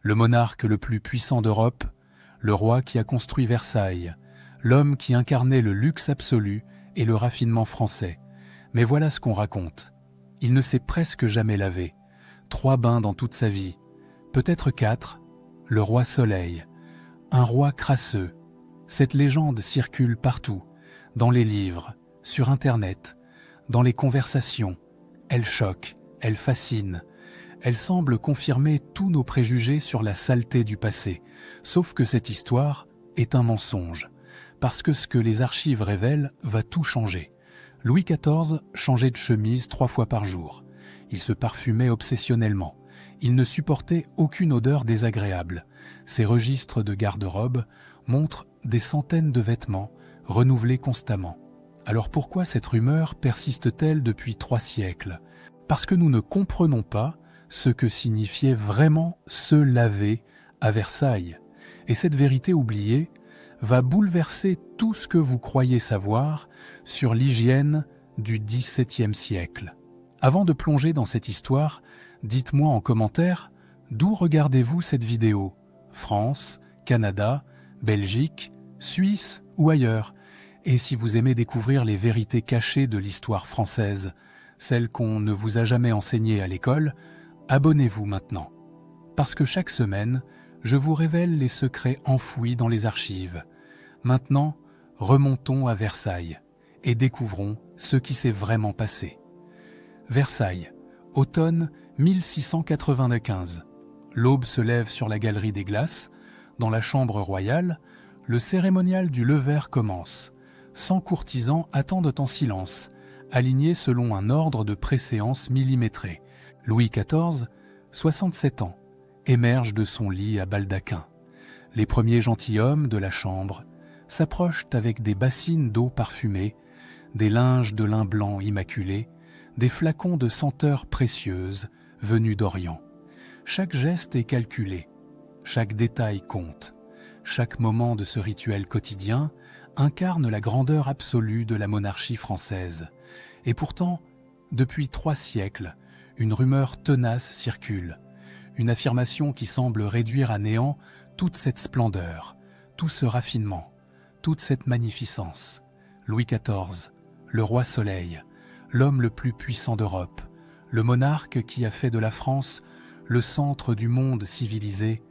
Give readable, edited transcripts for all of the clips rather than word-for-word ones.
le monarque le plus puissant d'Europe, le roi qui a construit Versailles, l'homme qui incarnait le luxe absolu et le raffinement français. Mais voilà ce qu'on raconte. Il ne s'est presque jamais lavé. 3 bains dans toute sa vie, peut-être 4, le roi Soleil, un roi crasseux. Cette légende circule partout, dans les livres, sur Internet, dans les conversations. Elle choque, elle fascine. Elle semble confirmer tous nos préjugés sur la saleté du passé. Sauf que cette histoire est un mensonge. Parce que ce que les archives révèlent va tout changer. Louis XIV changeait de chemise 3 fois par jour. Il se parfumait obsessionnellement. Il ne supportait aucune odeur désagréable. Ses registres de garde-robe montrent des centaines de vêtements renouvelés constamment. Alors pourquoi cette rumeur persiste-t-elle depuis 3 siècles? Parce que nous ne comprenons pas ce que signifiait vraiment se laver à Versailles. Et cette vérité oubliée va bouleverser tout ce que vous croyez savoir sur l'hygiène du XVIIe siècle. Avant de plonger dans cette histoire, dites-moi en commentaire d'où regardez-vous cette vidéo? France, Canada, Belgique, Suisse ou ailleurs? Et si vous aimez découvrir les vérités cachées de l'histoire française, celles qu'on ne vous a jamais enseignées à l'école, abonnez-vous maintenant. Parce que chaque semaine, je vous révèle les secrets enfouis dans les archives. Maintenant, remontons à Versailles et découvrons ce qui s'est vraiment passé. Versailles, automne 1695. L'aube se lève sur la galerie des glaces. Dans la chambre royale, le cérémonial du lever commence. 100 courtisans attendent en silence, alignés selon un ordre de préséance millimétré. Louis XIV, 67 ans, émerge de son lit à baldaquin. Les premiers gentilshommes de la chambre s'approchent avec des bassines d'eau parfumée, des linges de lin blanc immaculés, des flacons de senteurs précieuses venus d'Orient. Chaque geste est calculé, chaque détail compte. Chaque moment de ce rituel quotidien incarne la grandeur absolue de la monarchie française. Et pourtant, depuis 3 siècles, une rumeur tenace circule. Une affirmation qui semble réduire à néant toute cette splendeur, tout ce raffinement, toute cette magnificence. Louis XIV, le roi Soleil, l'homme le plus puissant d'Europe, le monarque qui a fait de la France le centre du monde civilisé,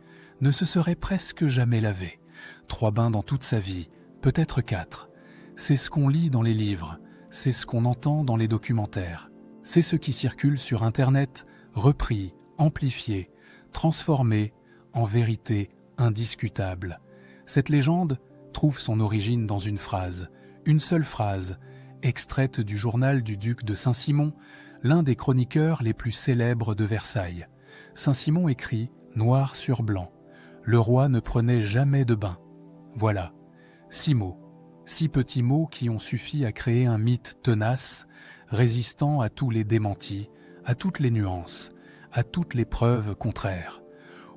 ne se serait presque jamais lavé. 3 bains dans toute sa vie, peut-être 4. C'est ce qu'on lit dans les livres, c'est ce qu'on entend dans les documentaires. C'est ce qui circule sur Internet, repris, amplifié, transformé en vérité indiscutable. Cette légende trouve son origine dans une phrase, une seule phrase, extraite du journal du duc de Saint-Simon, l'un des chroniqueurs les plus célèbres de Versailles. Saint-Simon écrit, noir sur blanc, « Le roi ne prenait jamais de bain ». Voilà, 6 mots, 6 petits mots qui ont suffi à créer un mythe tenace, résistant à tous les démentis, à toutes les nuances, à toutes les preuves contraires.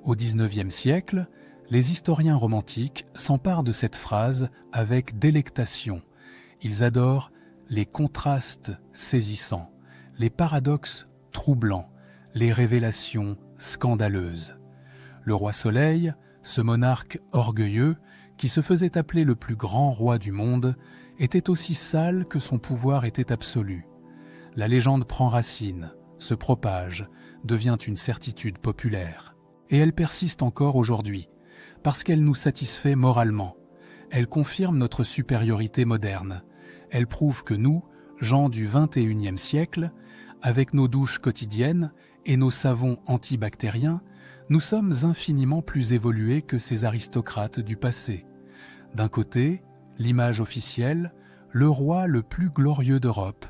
Au XIXe siècle, les historiens romantiques s'emparent de cette phrase avec délectation. Ils adorent les contrastes saisissants, les paradoxes troublants, les révélations scandaleuses. Le roi Soleil, ce monarque orgueilleux qui se faisait appeler le plus grand roi du monde, était aussi sale que son pouvoir était absolu. La légende prend racine, se propage, devient une certitude populaire. Et elle persiste encore aujourd'hui, parce qu'elle nous satisfait moralement. Elle confirme notre supériorité moderne. Elle prouve que nous, gens du XXIe siècle, avec nos douches quotidiennes et nos savons antibactériens, nous sommes infiniment plus évolués que ces aristocrates du passé. D'un côté, l'image officielle, le roi le plus glorieux d'Europe,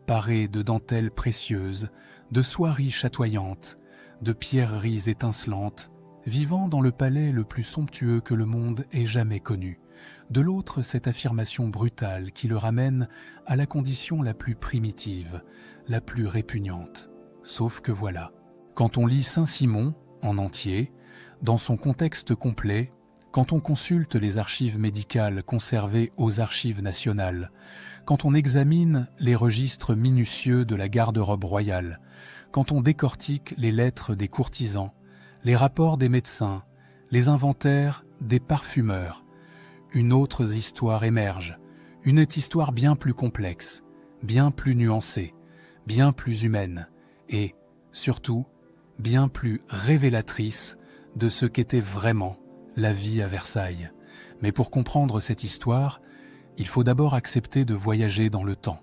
paré de dentelles précieuses, de soieries chatoyantes, de pierreries étincelantes, vivant dans le palais le plus somptueux que le monde ait jamais connu. De l'autre, cette affirmation brutale qui le ramène à la condition la plus primitive, la plus répugnante. Sauf que voilà, quand on lit Saint-Simon en entier, dans son contexte complet, quand on consulte les archives médicales conservées aux archives nationales, quand on examine les registres minutieux de la garde-robe royale, quand on décortique les lettres des courtisans, les rapports des médecins, les inventaires des parfumeurs. Une autre histoire émerge, une histoire bien plus complexe, bien plus nuancée, bien plus humaine et, surtout, bien plus révélatrice de ce qu'était vraiment la vie à Versailles. Mais pour comprendre cette histoire, il faut d'abord accepter de voyager dans le temps,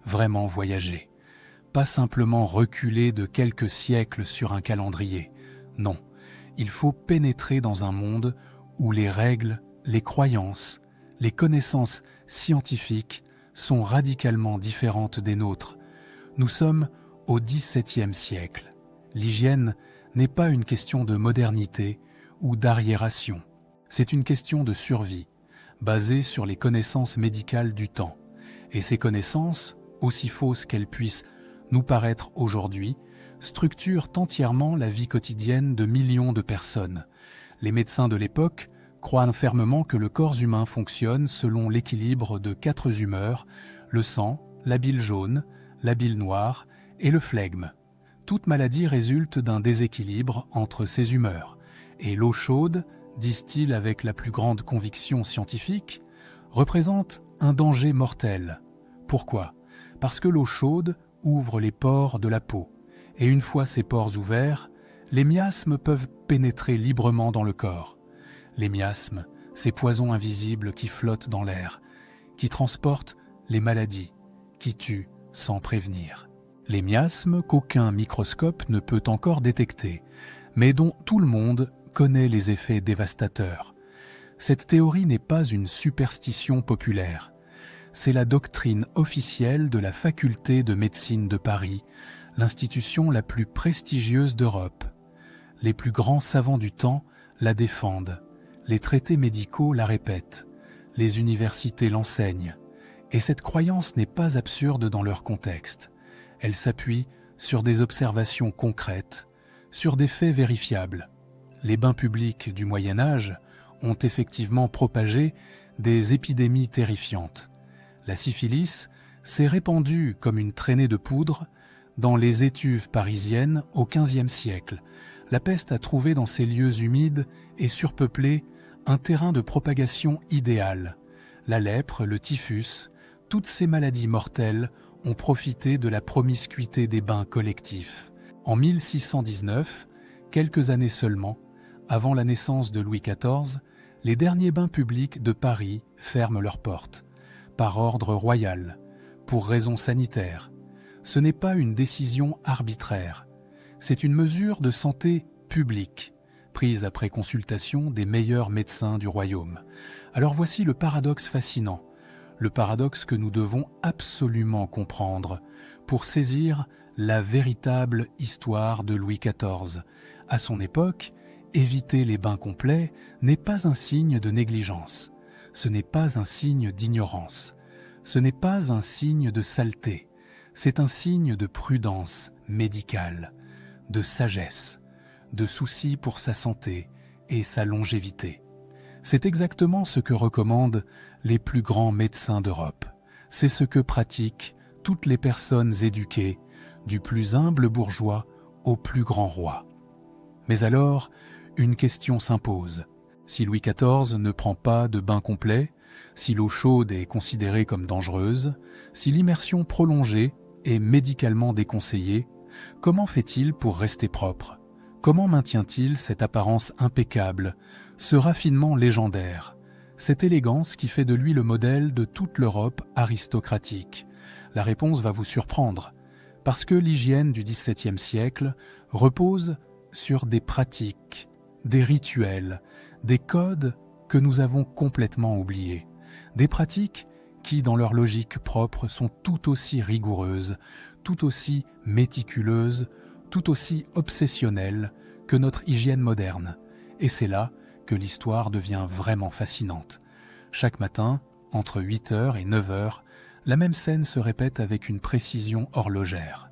vraiment voyager. Pas simplement reculer de quelques siècles sur un calendrier. Non, il faut pénétrer dans un monde où les règles, les croyances, les connaissances scientifiques sont radicalement différentes des nôtres. Nous sommes au XVIIe siècle. L'hygiène n'est pas une question de modernité ou d'arriération. C'est une question de survie, basée sur les connaissances médicales du temps. Et ces connaissances, aussi fausses qu'elles puissent nous paraître aujourd'hui, structurent entièrement la vie quotidienne de millions de personnes. Les médecins de l'époque croient fermement que le corps humain fonctionne selon l'équilibre de 4 humeurs, le sang, la bile jaune, la bile noire et le flegme. Toute maladie résulte d'un déséquilibre entre ces humeurs, et l'eau chaude, disent-ils avec la plus grande conviction scientifique, représente un danger mortel. Pourquoi ? Parce que l'eau chaude ouvre les pores de la peau, et une fois ces pores ouverts, les miasmes peuvent pénétrer librement dans le corps. Les miasmes, ces poisons invisibles qui flottent dans l'air, qui transportent les maladies, qui tuent sans prévenir. Les miasmes qu'aucun microscope ne peut encore détecter, mais dont tout le monde connaît les effets dévastateurs. Cette théorie n'est pas une superstition populaire. C'est la doctrine officielle de la faculté de médecine de Paris, l'institution la plus prestigieuse d'Europe. Les plus grands savants du temps la défendent, les traités médicaux la répètent, les universités l'enseignent. Et cette croyance n'est pas absurde dans leur contexte. Elle s'appuie sur des observations concrètes, sur des faits vérifiables. Les bains publics du Moyen Âge ont effectivement propagé des épidémies terrifiantes. La syphilis s'est répandue comme une traînée de poudre dans les étuves parisiennes au XVe siècle. La peste a trouvé dans ces lieux humides et surpeuplés un terrain de propagation idéal. La lèpre, le typhus, toutes ces maladies mortelles ont profité de la promiscuité des bains collectifs. En 1619, quelques années seulement, avant la naissance de Louis XIV, les derniers bains publics de Paris ferment leurs portes, par ordre royal, pour raisons sanitaires. Ce n'est pas une décision arbitraire, c'est une mesure de santé publique, prise après consultation des meilleurs médecins du royaume. Alors voici le paradoxe fascinant, le paradoxe que nous devons absolument comprendre pour saisir la véritable histoire de Louis XIV. À son époque, éviter les bains complets n'est pas un signe de négligence, ce n'est pas un signe d'ignorance, ce n'est pas un signe de saleté, c'est un signe de prudence médicale, de sagesse, de souci pour sa santé et sa longévité. C'est exactement ce que recommandent les plus grands médecins d'Europe. C'est ce que pratiquent toutes les personnes éduquées, du plus humble bourgeois au plus grand roi. Mais alors, une question s'impose. Si Louis XIV ne prend pas de bain complet, si l'eau chaude est considérée comme dangereuse, si l'immersion prolongée est médicalement déconseillée, comment fait-il pour rester propre ? Comment maintient-il cette apparence impeccable, ce raffinement légendaire, cette élégance qui fait de lui le modèle de toute l'Europe aristocratique ? La réponse va vous surprendre, parce que l'hygiène du XVIIe siècle repose sur des pratiques, des rituels, des codes que nous avons complètement oubliés, des pratiques qui, dans leur logique propre, sont tout aussi rigoureuses, tout aussi méticuleuses, tout aussi obsessionnelles que notre hygiène moderne. Et c'est là que l'histoire devient vraiment fascinante. Chaque matin, entre 8h et 9h, la même scène se répète avec une précision horlogère.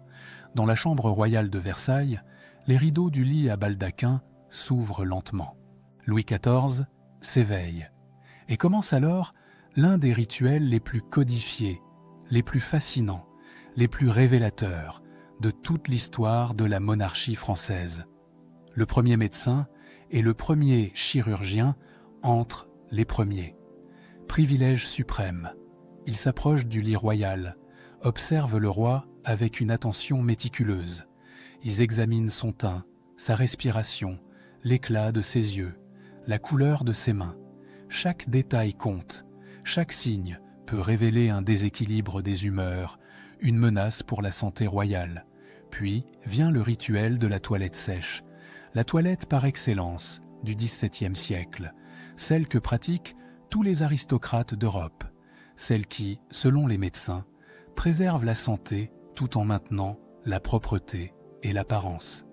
Dans la chambre royale de Versailles, les rideaux du lit à baldaquin s'ouvrent lentement. Louis XIV s'éveille et commence alors l'un des rituels les plus codifiés, les plus fascinants, les plus révélateurs de toute l'histoire de la monarchie française, le premier médecin et le premier chirurgien entre les premiers. Privilège suprême. Il s'approche du lit royal, observe le roi avec une attention méticuleuse. Ils examinent son teint, sa respiration, l'éclat de ses yeux, la couleur de ses mains. Chaque détail compte, chaque signe peut révéler un déséquilibre des humeurs, une menace pour la santé royale. Puis vient le rituel de la toilette sèche, la toilette par excellence du XVIIe siècle, celle que pratiquent tous les aristocrates d'Europe, celle qui, selon les médecins, préserve la santé tout en maintenant la propreté et l'apparence.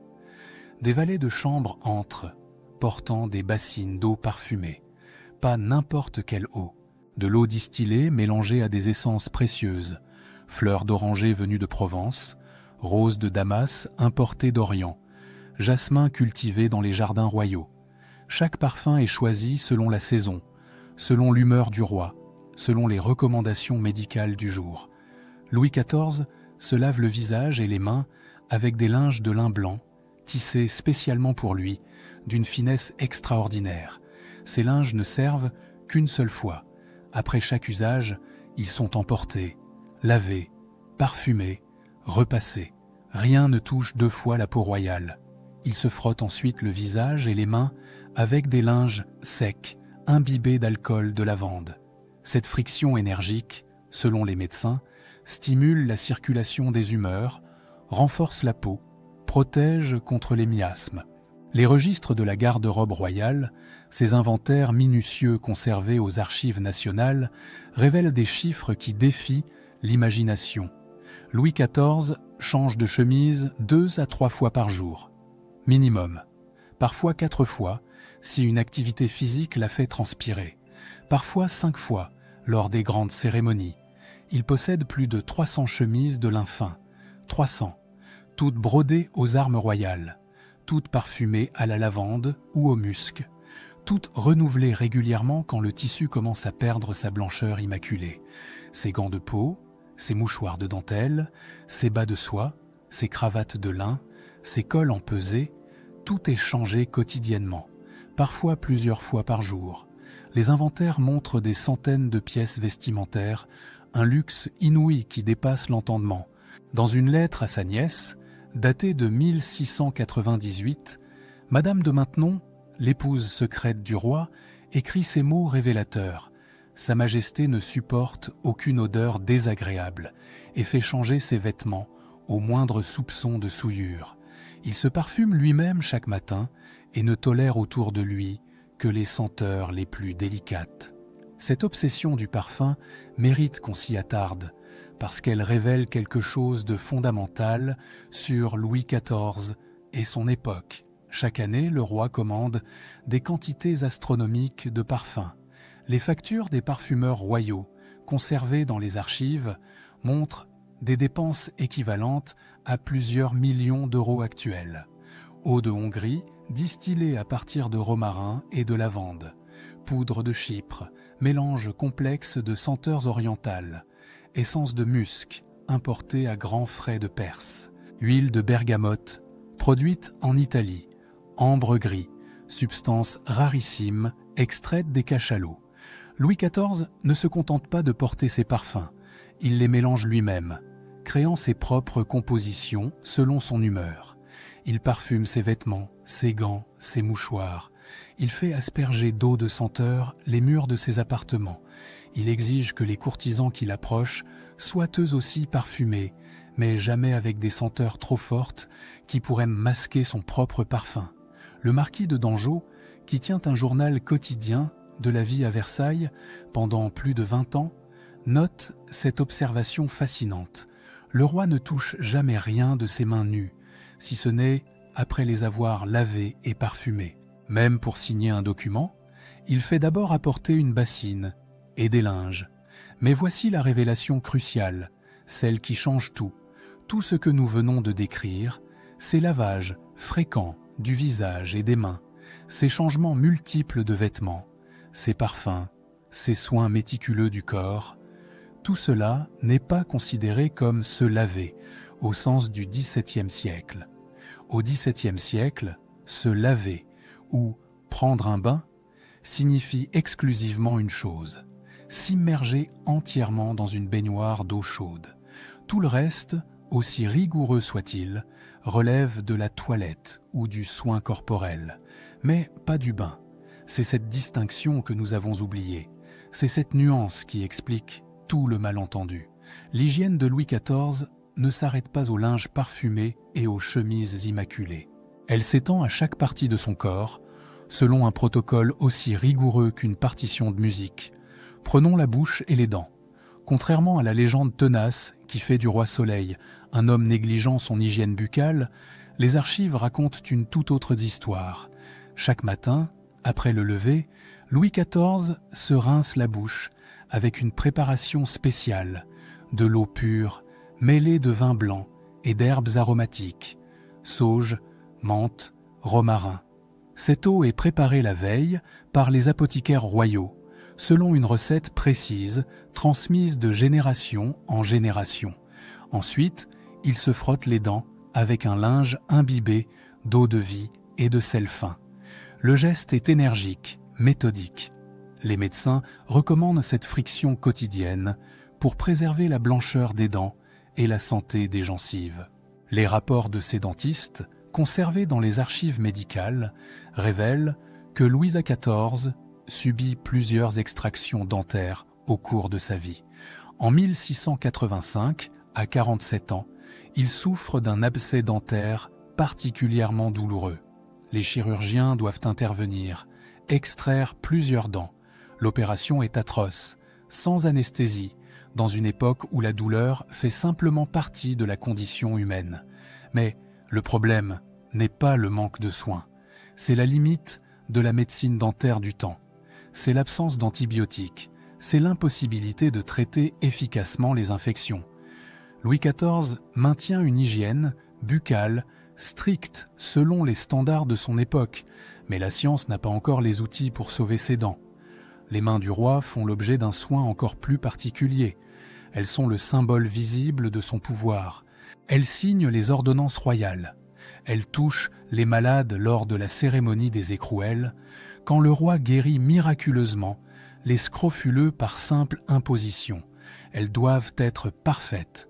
Des valets de chambre entrent, portant des bassines d'eau parfumée, pas n'importe quelle eau, de l'eau distillée mélangée à des essences précieuses, fleurs d'oranger venues de Provence, roses de Damas importées d'Orient, jasmin cultivé dans les jardins royaux. Chaque parfum est choisi selon la saison, selon l'humeur du roi, selon les recommandations médicales du jour. Louis XIV se lave le visage et les mains avec des linges de lin blanc, tissés spécialement pour lui, d'une finesse extraordinaire. Ces linges ne servent qu'une seule fois. Après chaque usage, ils sont emportés, lavés, parfumés, repassés. Rien ne touche deux fois la peau royale. Il se frotte ensuite le visage et les mains avec des linges secs, imbibés d'alcool de lavande. Cette friction énergique, selon les médecins, stimule la circulation des humeurs, renforce la peau, protège contre les miasmes. Les registres de la garde-robe royale, ces inventaires minutieux conservés aux archives nationales, révèlent des chiffres qui défient l'imagination. Louis XIV change de chemise 2 à 3 fois par jour, minimum. Parfois 4 fois, si une activité physique l'a fait transpirer. Parfois 5 fois, lors des grandes cérémonies. Il possède plus de 300 chemises de lin fin, 300, toutes brodées aux armes royales, toutes parfumées à la lavande ou au musc, toutes renouvelées régulièrement quand le tissu commence à perdre sa blancheur immaculée. Ses gants de peau, ses mouchoirs de dentelle, ses bas de soie, ses cravates de lin, ses cols en pesée, tout est changé quotidiennement, parfois plusieurs fois par jour. Les inventaires montrent des centaines de pièces vestimentaires, un luxe inouï qui dépasse l'entendement. Dans une lettre à sa nièce, datée de 1698, Madame de Maintenon, l'épouse secrète du roi, écrit ces mots révélateurs. Sa Majesté ne supporte aucune odeur désagréable et fait changer ses vêtements au moindre soupçon de souillure. Il se parfume lui-même chaque matin et ne tolère autour de lui que les senteurs les plus délicates. Cette obsession du parfum mérite qu'on s'y attarde, parce qu'elle révèle quelque chose de fondamental sur Louis XIV et son époque. Chaque année, le roi commande des quantités astronomiques de parfums. Les factures des parfumeurs royaux, conservées dans les archives, montrent des dépenses équivalentes à plusieurs millions d'euros actuels. Eau de Hongrie, distillée à partir de romarin et de lavande. Poudre de Chypre, mélange complexe de senteurs orientales. Essence de musc, importée à grands frais de Perse. Huile de bergamote, produite en Italie. Ambre gris, substance rarissime, extraite des cachalots. Louis XIV ne se contente pas de porter ses parfums, il les mélange lui-même, créant ses propres compositions selon son humeur. Il parfume ses vêtements, ses gants, ses mouchoirs. Il fait asperger d'eau de senteur les murs de ses appartements. Il exige que les courtisans qui l'approchent soient eux aussi parfumés, mais jamais avec des senteurs trop fortes qui pourraient masquer son propre parfum. Le marquis de Dangeau, qui tient un journal quotidien de la vie à Versailles pendant plus de 20 ans, note cette observation fascinante. Le roi ne touche jamais rien de ses mains nues, si ce n'est après les avoir lavées et parfumées. Même pour signer un document, il fait d'abord apporter une bassine et des linges. Mais voici la révélation cruciale, celle qui change tout. Tout ce que nous venons de décrire, ces lavages fréquents du visage et des mains, ces changements multiples de vêtements, ces parfums, ces soins méticuleux du corps, tout cela n'est pas considéré comme se laver au sens du XVIIe siècle. Au XVIIe siècle, se laver ou prendre un bain signifie exclusivement une chose: s'immerger entièrement dans une baignoire d'eau chaude. Tout le reste, aussi rigoureux soit-il, relève de la toilette ou du soin corporel, mais pas du bain. C'est cette distinction que nous avons oubliée. C'est cette nuance qui explique tout le malentendu. L'hygiène de Louis XIV ne s'arrête pas au linge parfumé et aux chemises immaculées. Elle s'étend à chaque partie de son corps, selon un protocole aussi rigoureux qu'une partition de musique. Prenons la bouche et les dents. Contrairement à la légende tenace qui fait du roi Soleil un homme négligeant son hygiène buccale, les archives racontent une toute autre histoire. Chaque matin, après le lever, Louis XIV se rince la bouche avec une préparation spéciale, de l'eau pure, mêlée de vin blanc et d'herbes aromatiques, sauge, menthe, romarin. Cette eau est préparée la veille par les apothicaires royaux, selon une recette précise transmise de génération en génération. Ensuite, il se frotte les dents avec un linge imbibé d'eau de vie et de sel fin. Le geste est énergique, méthodique. Les médecins recommandent cette friction quotidienne pour préserver la blancheur des dents et la santé des gencives. Les rapports de ces dentistes, conservés dans les archives médicales, révèlent que Louis XIV subit plusieurs extractions dentaires au cours de sa vie. En 1685, à 47 ans, il souffre d'un abcès dentaire particulièrement douloureux. Les chirurgiens doivent intervenir, extraire plusieurs dents. L'opération est atroce, sans anesthésie, dans une époque où la douleur fait simplement partie de la condition humaine. Mais le problème n'est pas le manque de soins, c'est la limite de la médecine dentaire du temps. C'est l'absence d'antibiotiques, c'est l'impossibilité de traiter efficacement les infections. Louis XIV maintient une hygiène buccale stricte selon les standards de son époque, mais la science n'a pas encore les outils pour sauver ses dents. Les mains du roi font l'objet d'un soin encore plus particulier. Elles sont le symbole visible de son pouvoir. Elles signent les ordonnances royales. Elles touchent les malades lors de la cérémonie des écrouelles, quand le roi guérit miraculeusement les scrofuleux par simple imposition. Elles doivent être parfaites.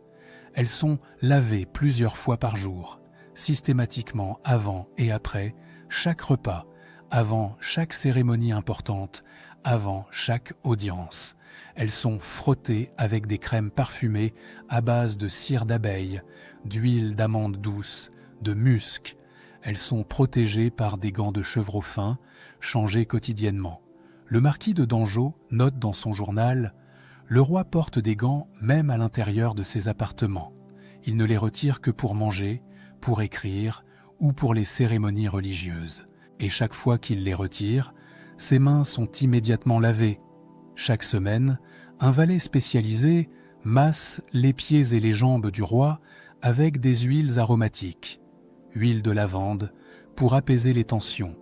Elles sont lavées plusieurs fois par jour, systématiquement avant et après chaque repas, avant chaque cérémonie importante, avant chaque audience. Elles sont frottées avec des crèmes parfumées à base de cire d'abeille, d'huile d'amande douce, de musc. Elles sont protégées par des gants de chevreau fin, changés quotidiennement. Le marquis de Dangeau note dans son journal « Le roi porte des gants même à l'intérieur de ses appartements. Il ne les retire que pour manger, pour écrire ou pour les cérémonies religieuses. Et chaque fois qu'il les retire, ses mains sont immédiatement lavées. Chaque semaine, un valet spécialisé masse les pieds et les jambes du roi avec des huiles aromatiques. Huile de lavande pour apaiser les tensions,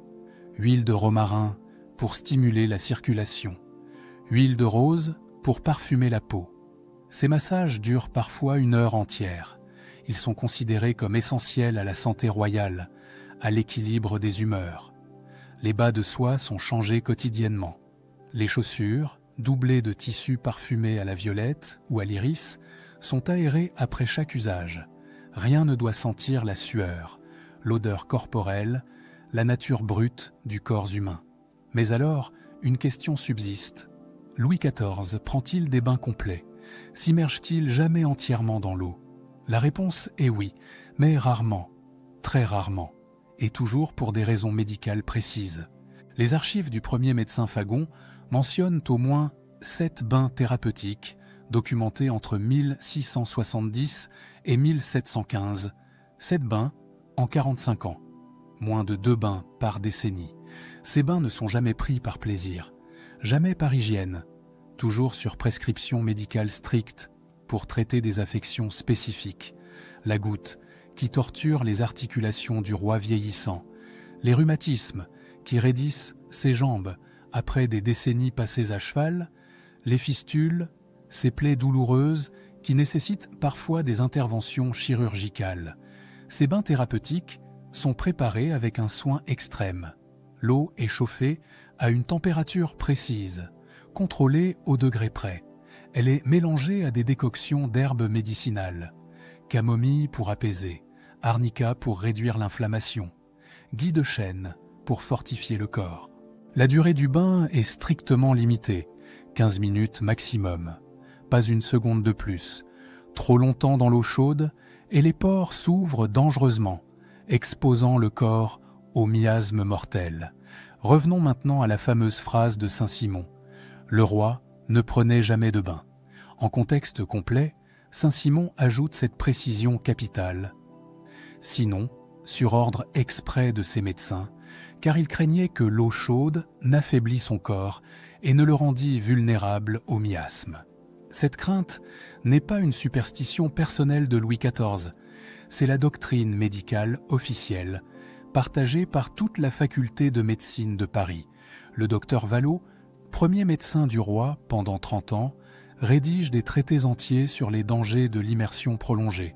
huile de romarin pour stimuler la circulation, huile de rose pour parfumer la peau. Ces massages durent parfois 1 heure entière. Ils sont considérés comme essentiels à la santé royale, à l'équilibre des humeurs. Les bas de soie sont changés quotidiennement. Les chaussures, doublées de tissus parfumés à la violette ou à l'iris, sont aérées après chaque usage. Rien ne doit sentir la sueur, l'odeur corporelle, la nature brute du corps humain. Mais alors, une question subsiste. Louis XIV prend-il des bains complets? S'immerge-t-il jamais entièrement dans l'eau? La réponse est oui, mais rarement, très rarement, et toujours pour des raisons médicales précises. Les archives du premier médecin Fagon mentionnent au moins 7 bains thérapeutiques documentés entre 1670 et 1715, 7 bains en 45 ans, moins de 2 bains par décennie. Ces bains ne sont jamais pris par plaisir, jamais par hygiène, toujours sur prescription médicale stricte pour traiter des affections spécifiques, la goutte qui torture les articulations du roi vieillissant, les rhumatismes qui raidissent ses jambes après des décennies passées à cheval, les fistules, ces plaies douloureuses qui nécessitent parfois des interventions chirurgicales. Ces bains thérapeutiques sont préparées avec un soin extrême. L'eau est chauffée à une température précise, contrôlée au degré près. Elle est mélangée à des décoctions d'herbes médicinales, camomille pour apaiser, arnica pour réduire l'inflammation, gui de chêne pour fortifier le corps. La durée du bain est strictement limitée, 15 minutes maximum, pas une seconde de plus. Trop longtemps dans l'eau chaude et les pores s'ouvrent dangereusement, exposant le corps au miasme mortel. Revenons maintenant à la fameuse phrase de Saint-Simon. Le roi ne prenait jamais de bain. En contexte complet, Saint-Simon ajoute cette précision capitale. Sinon, sur ordre exprès de ses médecins, car il craignait que l'eau chaude n'affaiblît son corps et ne le rendît vulnérable au miasme. Cette crainte n'est pas une superstition personnelle de Louis XIV, c'est la doctrine médicale officielle, partagée par toute la faculté de médecine de Paris. Le docteur Vallot, premier médecin du roi pendant 30 ans, rédige des traités entiers sur les dangers de l'immersion prolongée.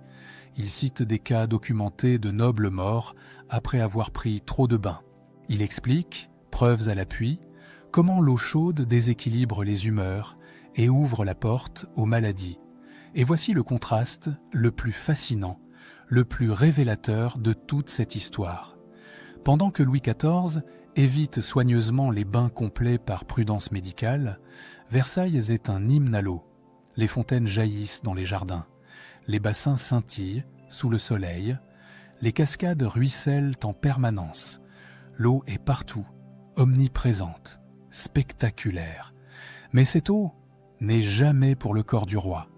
Il cite des cas documentés de nobles morts après avoir pris trop de bains. Il explique, preuves à l'appui, comment l'eau chaude déséquilibre les humeurs et ouvre la porte aux maladies. Et voici le contraste le plus fascinant, le plus révélateur de toute cette histoire. Pendant que Louis XIV évite soigneusement les bains complets par prudence médicale, Versailles est un hymne à l'eau. Les fontaines jaillissent dans les jardins, les bassins scintillent sous le soleil, les cascades ruissellent en permanence. L'eau est partout, omniprésente, spectaculaire. Mais cette eau n'est jamais pour le corps du roi.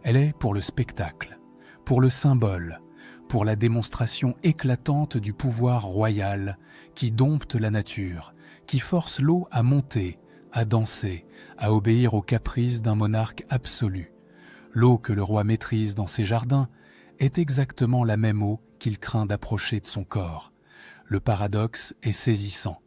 Elle est pour le spectacle, pour le symbole, pour la démonstration éclatante du pouvoir royal qui dompte la nature, qui force l'eau à monter, à danser, à obéir aux caprices d'un monarque absolu. L'eau que le roi maîtrise dans ses jardins est exactement la même eau qu'il craint d'approcher de son corps. Le paradoxe est saisissant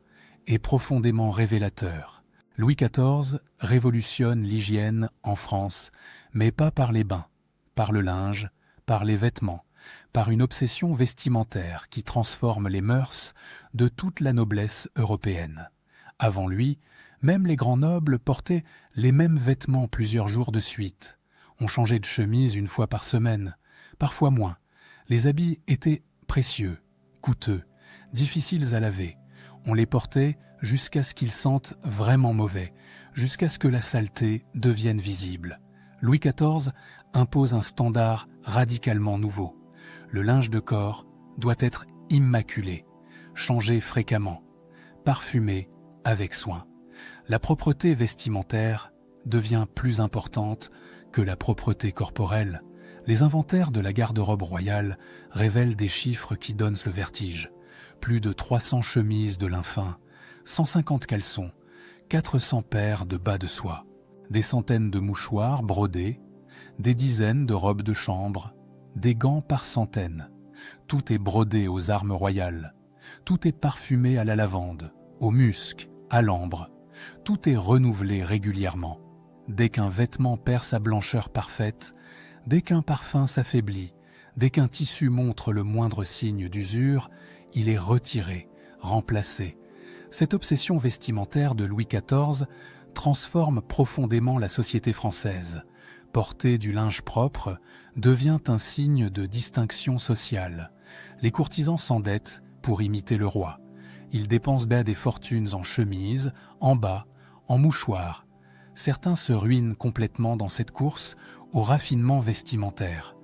et profondément révélateur. Louis XIV révolutionne l'hygiène en France, mais pas par les bains, par le linge, par les vêtements, par une obsession vestimentaire qui transforme les mœurs de toute la noblesse européenne. Avant lui, même les grands nobles portaient les mêmes vêtements plusieurs jours de suite. On changeait de chemise une fois par semaine, parfois moins. Les habits étaient précieux, coûteux, difficiles à laver. On les portait jusqu'à ce qu'ils sentent vraiment mauvais, jusqu'à ce que la saleté devienne visible. Louis XIV impose un standard radicalement nouveau. Le linge de corps doit être immaculé, changé fréquemment, parfumé avec soin. La propreté vestimentaire devient plus importante que la propreté corporelle. Les inventaires de la garde-robe royale révèlent des chiffres qui donnent le vertige. Plus de 300 chemises de lin fin, 150 caleçons, 400 paires de bas de soie, des centaines de mouchoirs brodés, des dizaines de robes de chambre, des gants par centaines. Tout est brodé aux armes royales. Tout est parfumé à la lavande, au musc, à l'ambre. Tout est renouvelé régulièrement. Dès qu'un vêtement perd sa blancheur parfaite, dès qu'un parfum s'affaiblit, dès qu'un tissu montre le moindre signe d'usure, il est retiré, remplacé. Cette obsession vestimentaire de Louis XIV transforme profondément la société française. Porter du linge propre devient un signe de distinction sociale. Les courtisans s'endettent pour imiter le roi. Ils dépensent des fortunes en chemises, en bas, en mouchoirs. Certains se ruinent complètement dans cette course au raffinement vestimentaire.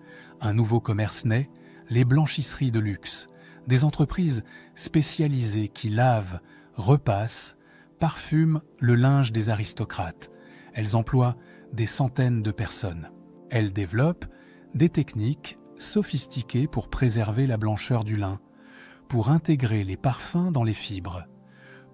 Un nouveau commerce naît, les blanchisseries de luxe, des entreprises spécialisées qui lavent, repassent, parfument le linge des aristocrates. Elles emploient des centaines de personnes. Elles développent des techniques sophistiquées pour préserver la blancheur du lin, pour intégrer les parfums dans les fibres,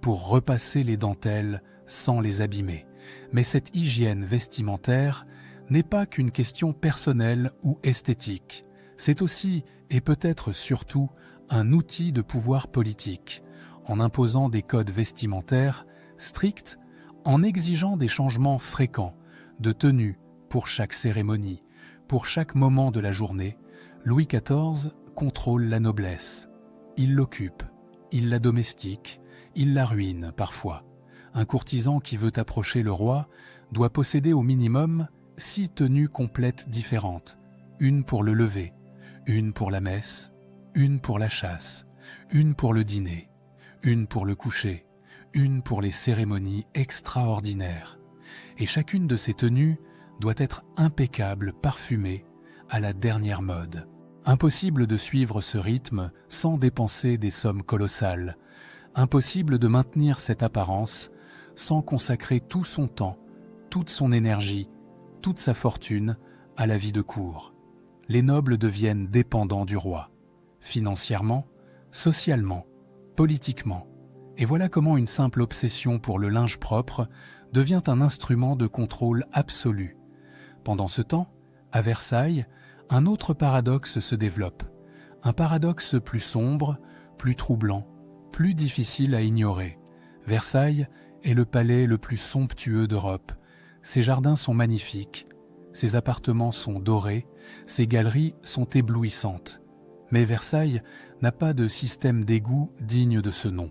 pour repasser les dentelles sans les abîmer. Mais cette hygiène vestimentaire n'est pas qu'une question personnelle ou esthétique. C'est aussi, et peut-être surtout, un outil de pouvoir politique, en imposant des codes vestimentaires stricts, en exigeant des changements fréquents de tenue pour chaque cérémonie, pour chaque moment de la journée. Louis XIV contrôle la noblesse. il l'occupe, il la domestique, il la ruine parfois. Un courtisan qui veut approcher le roi doit posséder au minimum 6 tenues complètes différentes, une pour le lever, une pour la messe, une pour la chasse, une pour le dîner, une pour le coucher, une pour les cérémonies extraordinaires. Et chacune de ces tenues doit être impeccable, parfumée, à la dernière mode. Impossible de suivre ce rythme sans dépenser des sommes colossales. Impossible de maintenir cette apparence sans consacrer tout son temps, toute son énergie, toute sa fortune à la vie de cour. Les nobles deviennent dépendants du roi, financièrement, socialement, politiquement. Et voilà comment une simple obsession pour le linge propre devient un instrument de contrôle absolu. Pendant ce temps, à Versailles, un autre paradoxe se développe. Un paradoxe plus sombre, plus troublant, plus difficile à ignorer. Versailles est le palais le plus somptueux d'Europe. Ses jardins sont magnifiques, ses appartements sont dorés, ses galeries sont éblouissantes. Mais Versailles n'a pas de système d'égout digne de ce nom.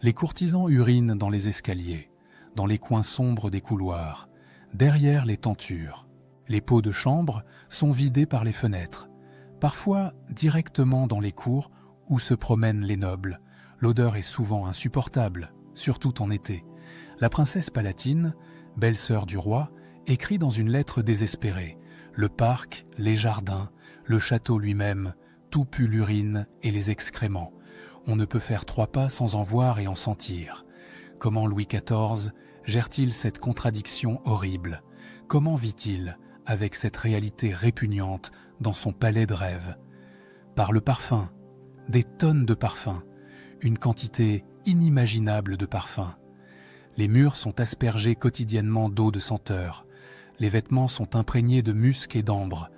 Les courtisans urinent dans les escaliers, dans les coins sombres des couloirs, derrière les tentures. Les pots de chambre sont vidés par les fenêtres, parfois directement dans les cours où se promènent les nobles. L'odeur est souvent insupportable, surtout en été. La princesse Palatine, belle-sœur du roi, écrit dans une lettre désespérée. Le parc, les jardins, le château lui-même, tout pue l'urine et les excréments. On ne peut faire 3 pas sans en voir et en sentir. Comment Louis XIV gère-t-il cette contradiction horrible? Comment vit-il avec cette réalité répugnante dans son palais de rêve? Par le parfum, des tonnes de parfums, une quantité inimaginable de parfums. Les murs sont aspergés quotidiennement d'eau de senteur. Les vêtements sont imprégnés de musc et d'ambre.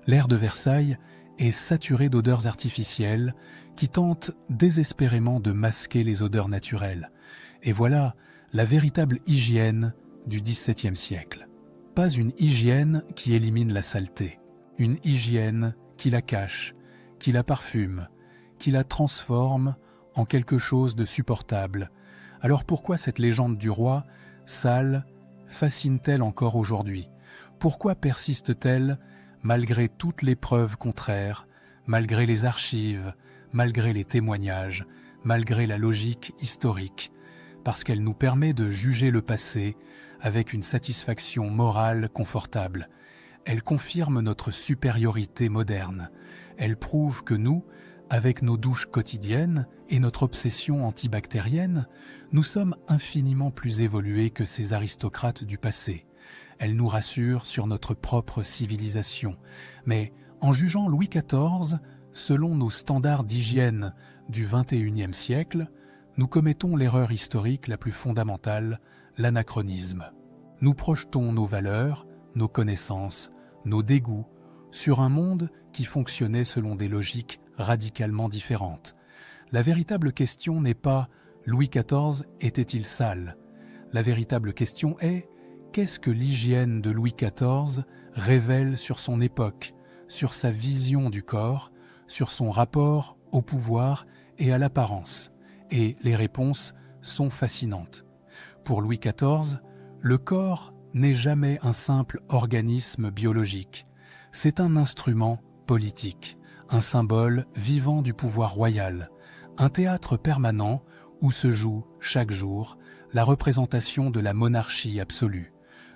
L'air de Versailles est saturé d'odeurs artificielles qui tentent désespérément de masquer les odeurs naturelles. Et voilà la véritable hygiène du XVIIe siècle. Pas une hygiène qui élimine la saleté, une hygiène qui la cache, qui la parfume, qui la transforme en quelque chose de supportable. Alors pourquoi cette légende du roi, sale, fascine-t-elle encore aujourd'hui? Pourquoi persiste-t-elle malgré toutes les preuves contraires, malgré les archives, malgré les témoignages, malgré la logique historique? Parce qu'elle nous permet de juger le passé avec une satisfaction morale confortable. Elle confirme notre supériorité moderne. Elle prouve que nous, avec nos douches quotidiennes et notre obsession antibactérienne, nous sommes infiniment plus évolués que ces aristocrates du passé. Elle nous rassure sur notre propre civilisation. Mais en jugeant Louis XIV, selon nos standards d'hygiène du XXIe siècle, nous commettons l'erreur historique la plus fondamentale, l'anachronisme. Nous projetons nos valeurs, nos connaissances, nos dégoûts sur un monde qui fonctionnait selon des logiques radicalement différentes. La véritable question n'est pas « Louis XIV était-il sale ?» La véritable question est « Qu'est-ce que l'hygiène de Louis XIV révèle sur son époque, sur sa vision du corps, sur son rapport au pouvoir et à l'apparence ?» Et les réponses sont fascinantes. Pour Louis XIV, le corps n'est jamais un simple organisme biologique. C'est un instrument politique, un symbole vivant du pouvoir royal, un théâtre permanent où se joue, chaque jour, la représentation de la monarchie absolue.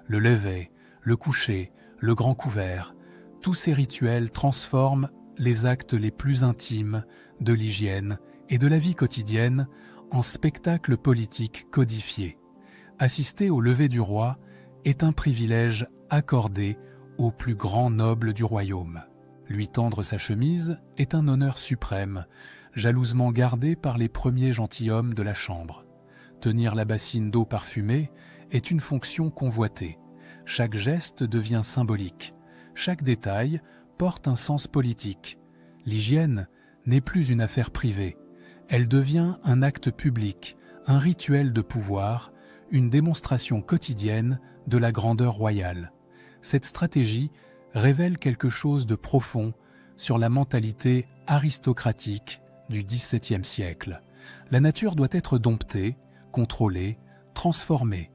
Le lever, le coucher, le grand couvert, tous ces rituels transforment les actes les plus intimes de l'hygiène et de la vie quotidienne en spectacle politique codifié. Assister au lever du roi est un privilège accordé au plus grand noble du royaume. Lui tendre sa chemise est un honneur suprême, jalousement gardé par les premiers gentilshommes de la chambre. Tenir la bassine d'eau parfumée est une fonction convoitée. Chaque geste devient symbolique. Chaque détail porte un sens politique. L'hygiène n'est plus une affaire privée. Elle devient un acte public, un rituel de pouvoir, une démonstration quotidienne de la grandeur royale. Cette stratégie révèle quelque chose de profond sur la mentalité aristocratique du XVIIe siècle. La nature doit être domptée, contrôlée, transformée.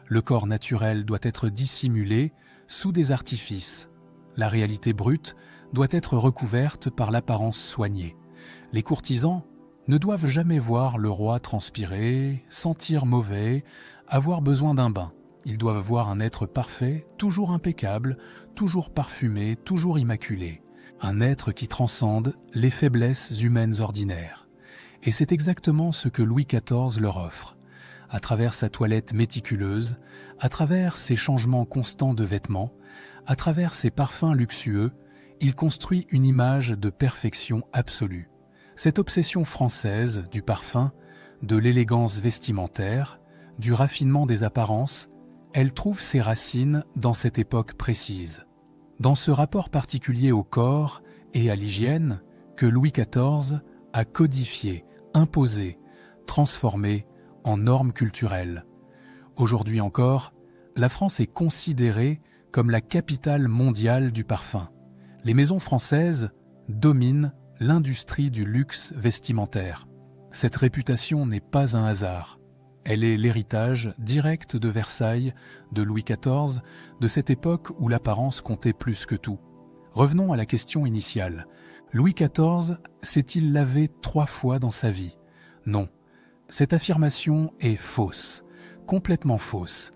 Le corps naturel doit être dissimulé sous des artifices. La réalité brute doit être recouverte par l'apparence soignée. Les courtisans ne doivent jamais voir le roi transpirer, sentir mauvais, avoir besoin d'un bain. Ils doivent voir un être parfait, toujours impeccable, toujours parfumé, toujours immaculé. Un être qui transcende les faiblesses humaines ordinaires. Et c'est exactement ce que Louis XIV leur offre. À travers sa toilette méticuleuse, à travers ses changements constants de vêtements, à travers ses parfums luxueux, il construit une image de perfection absolue. Cette obsession française du parfum, de l'élégance vestimentaire, du raffinement des apparences, elle trouve ses racines dans cette époque précise. Dans ce rapport particulier au corps et à l'hygiène que Louis XIV a codifié, imposé, transformé en normes culturelles. Aujourd'hui encore, la France est considérée comme la capitale mondiale du parfum. Les maisons françaises dominent l'industrie du luxe vestimentaire. Cette réputation n'est pas un hasard. Elle est l'héritage direct de Versailles, de Louis XIV, de cette époque où l'apparence comptait plus que tout. Revenons à la question initiale. Louis XIV s'est-il lavé 3 fois dans sa vie? Non. Cette affirmation est fausse, complètement fausse.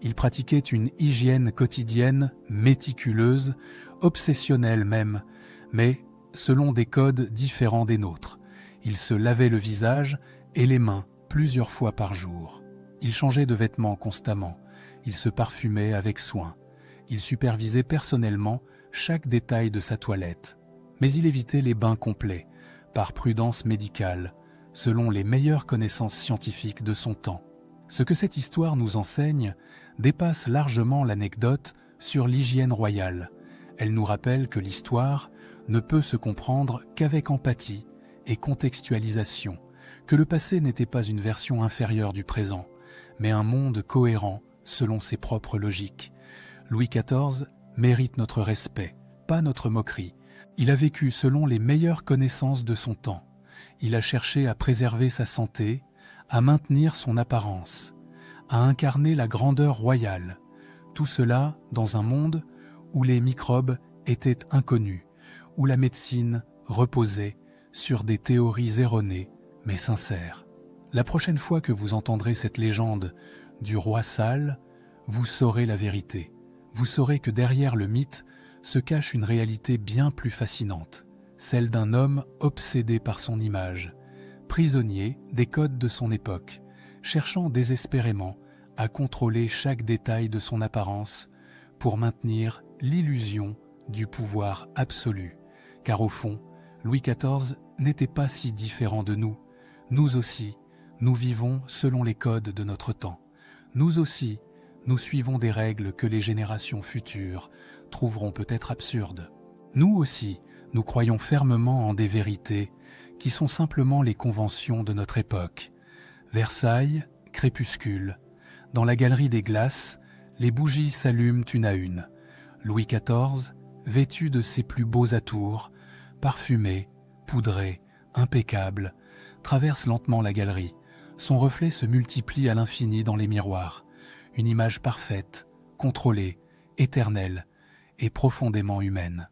Il pratiquait une hygiène quotidienne méticuleuse, obsessionnelle même, mais selon des codes différents des nôtres. Il se lavait le visage et les mains plusieurs fois par jour. Il changeait de vêtements constamment. Il se parfumait avec soin. Il supervisait personnellement chaque détail de sa toilette. Mais il évitait les bains complets, par prudence médicale, selon les meilleures connaissances scientifiques de son temps. Ce que cette histoire nous enseigne dépasse largement l'anecdote sur l'hygiène royale. Elle nous rappelle que l'histoire ne peut se comprendre qu'avec empathie et contextualisation, que le passé n'était pas une version inférieure du présent, mais un monde cohérent selon ses propres logiques. Louis XIV mérite notre respect, pas notre moquerie. Il a vécu selon les meilleures connaissances de son temps. Il a cherché à préserver sa santé, à maintenir son apparence, à incarner la grandeur royale. Tout cela dans un monde où les microbes étaient inconnus, où la médecine reposait sur des théories erronées mais sincères. La prochaine fois que vous entendrez cette légende du roi sale, vous saurez la vérité. Vous saurez que derrière le mythe se cache une réalité bien plus fascinante, celle d'un homme obsédé par son image, prisonnier des codes de son époque, cherchant désespérément à contrôler chaque détail de son apparence pour maintenir l'illusion du pouvoir absolu. Car au fond, Louis XIV n'était pas si différent de nous. Nous aussi, nous vivons selon les codes de notre temps. Nous aussi, nous suivons des règles que les générations futures trouveront peut-être absurdes. Nous aussi, nous croyons fermement en des vérités qui sont simplement les conventions de notre époque. Versailles, crépuscule. Dans la galerie des glaces, les bougies s'allument une à une. Louis XIV, vêtu de ses plus beaux atours, parfumé, poudré, impeccable, traverse lentement la galerie. Son reflet se multiplie à l'infini dans les miroirs. Une image parfaite, contrôlée, éternelle et profondément humaine.